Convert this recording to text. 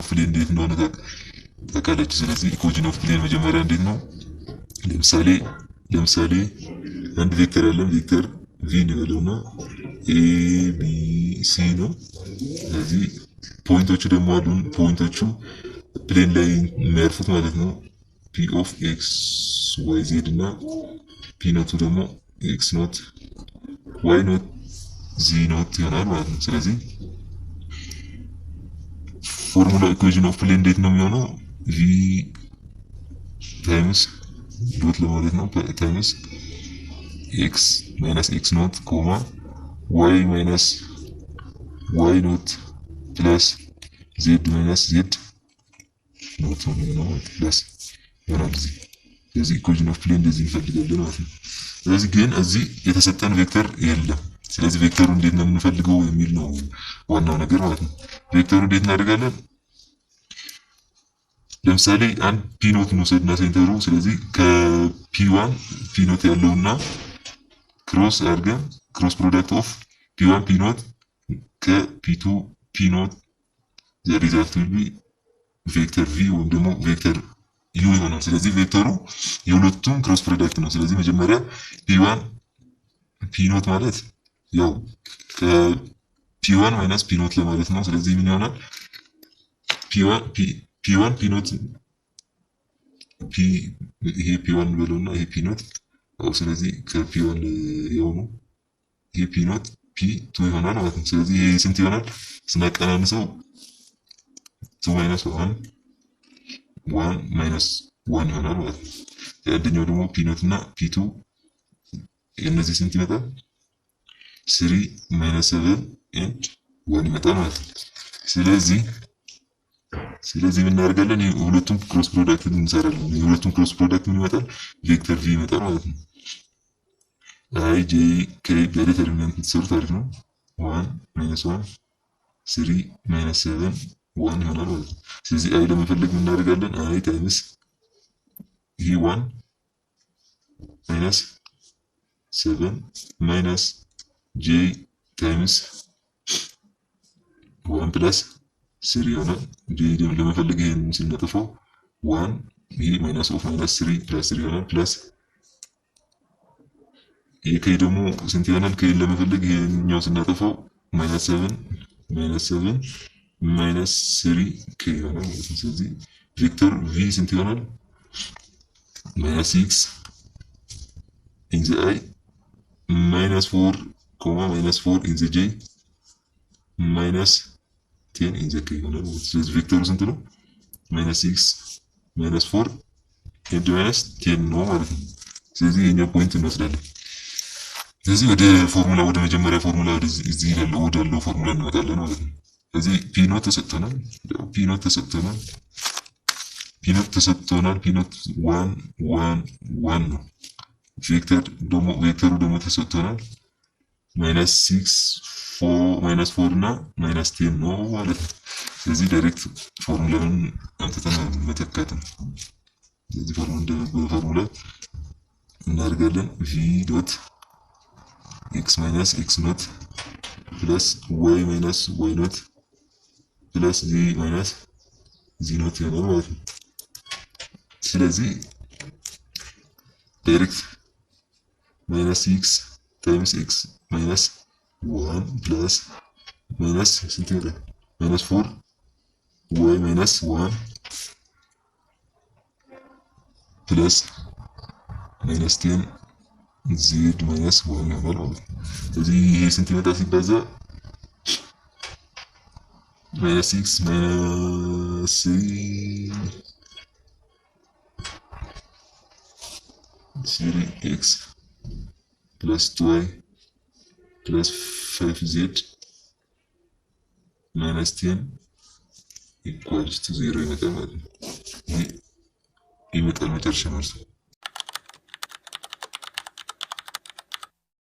ፕሌን እንዴት እንደሆነ ታውቃላችሁ። ስለዚህ ኢኩዌሽን ኦፍ ፕሌን መጀመሪያ እንዴት ነው? ለምሳሌ አንድ ቬክተር አለ ቬክተር ቪ እንበለውና ኤ ቢ ሲ ነው። ስለዚህ ፖይንቶቹ ደግሞ አሉን ፖይንቶቹ ፕሌን ላይ የሚያርፉት ማለት ነው። ፒ ኦፍ ኤክስ ዋይ ዜድ እና ፒ ኖቱ ደግሞ ኤክስ ኖት ዋይ ኖት ዚ ኖት ይሆናል ማለት ነው። ስለዚህ ፎርሙላ ኢኩዌሽን ኦፍ ፕሌን እንዴት ነው የሚሆነው? ቪ ታይምስ ዶት ለማለት ነው ታይምስ ኤክስ ማይነስ ኤክስ ኖት ኮማ ዋይ ማይነስ ዋይ ኖት ፕለስ ዜድ ማይነስ ዜድ ኖት ነው ፕለስ ይሆናል እዚህ። ስለዚህ ኢኩዌሽን ኦፍ ፕሌን እንደዚህ እንፈልጋለን ማለት ነው። ስለዚህ ግን እዚህ የተሰጠን ቬክተር የለም። ስለዚህ ቬክተሩ እንዴት ነው የምንፈልገው የሚል ነው ዋናው ነገር ማለት ነው። ቬክተሩ እንዴት እናደርጋለን? ለምሳሌ አንድ ፒ ኖት እንውሰድና ሴንተሩ ስለዚህ ከፒ1 ፒ ኖት ያለውና ክሮስ አድርገን ክሮስ ፕሮዳክት ኦፍ ፒ1 ፒ ኖት ከፒ2 ፒ ኖት ዘ ሪዛልት ዊል ቢ ቬክተር ቪ ወይም ደግሞ ቬክተር ዩ ይሆናል። ስለዚህ ቬክተሩ የሁለቱም ክሮስ ፕሮዳክት ነው። ስለዚህ መጀመሪያ ፒ1 ፒ ኖት ማለት ያው ከፒ1 ማይነስ ፒ ኖት ለማለት ነው። ስለዚህ ምን ይሆናል? ፒ1 ፒ ኖት ይሄ ፒ1 በለውና ይሄ ፒ ኖት አው ስለዚህ ከፒ1 ያው ነው ይሄ ፒ ኖት ፒ2 ይሆናል ማለት ነው። ስለዚህ ይሄ ስንት ይሆናል? ስናቀናንሰው 2 ማይነስ 1 ማይነስ 1 ይሆናል ማለት ነው። ያንደኛው ደግሞ ፒ ኖት እና ፒ2 እነዚህ ስንት ይመጣል? 3 ማይነስ 7 ኤንድ 1 ይመጣል ማለት ነው። ስለዚህ ምን እናደርጋለን? የሁለቱም ክሮስ ፕሮዳክት እንሰራለን። የሁለቱም ክሮስ ፕሮዳክት ምን ይመጣል? ቬክተር ቪ ይመጣል ማለት ነው። አይ ጄ ኬ በዲተርሚናንት ተሰሩት አሪፍ ነው። 1 ማይነስ 1 3 ማይነስ 7 1 ይሆናል ማለት ነው። ስለዚህ አይ ለመፈለግ ምን እናደርጋለን? አይ ታይምስ ይሄ 1 ማይነስ 7 ማይነስ ጄ ታይምስ 1 ፕለስ 3 ይሆናል። ጄ ለመፈለግ ይሄን ስናጠፋው 1 ይሄ ማይነስ ኦፍ ማይነስ 3 ፕለስ 3 ይሆናል ፕለስ ይሄ ከይ ደግሞ ስንት ይሆናል? ከይ ለመፈለግ ይሄኛው ስናጠፋው ማይነስ 7 ማይነስ 3 ከይ ይሆናል ማለት ነው። ስለዚህ ቬክተር ቪ ስንት ይሆናል? ማይነስ 6 ኢን ዘ አይ ማይነስ 4 ኮማ ማይነስ 4 ኢን ዘ ጄ ማይነስ 10 ኢን ዘ ኬ ይሆናል ማለት ነው። ስለዚህ ቬክተሩ ስንት ነው? ማይነስ 6 ማይነስ 4 ኤንድ ማይነስ 10 ነው ማለት ነው። ስለዚህ የኛ ፖይንት እንወስዳለን። ስለዚህ ወደ መጀመሪያ ፎርሙላ እዚህ ወዳለው ፎርሙላ እንመጣለን ማለት ነው። ስለዚህ ፒ ኖት ተሰጥቶናል። ፒ ኖት 1 1 1 ነው። ቬክተሩ ደግሞ ተሰጥቶናል ማይነስ 6 ማይነስ 4 እና ማይነስ 10 ነው ማለት ነው። ስለዚህ ዳይሬክት ፎርሙላውን አምጥተን መተካት ነው። ስለዚህ ፎርሙላ እናደርጋለን ቪ ዶት ኤክስ ማይነስ ኤክስ ኖት ፕለስ ዋይ ማይነስ ዋይ ኖት ፕለስ ዚ ማይነስ ዚ ኖት ይሆናል ማለት ነው። ስለዚህ ዳይሬክት ማይነስ 6 ታይምስ ኤክስ ማይነስ 1 ፕለስ ማይነስ ስንት ይሆናል? ማይነስ 4 ዋይ ማይነስ 1 ፕለስ ማይነስ 10 ዜድ ማይነስ 1 ይሆናል ማለት ነው። ስለዚህ ይሄ ስንት ይመጣ ሲባዛ ማይነስ 6 ማይነስ 3x plus 2y plus 5z minus 10 equals to 0 ይመጣል ማለት ነው። ይመጣል መጨረሻ ማለት ነው።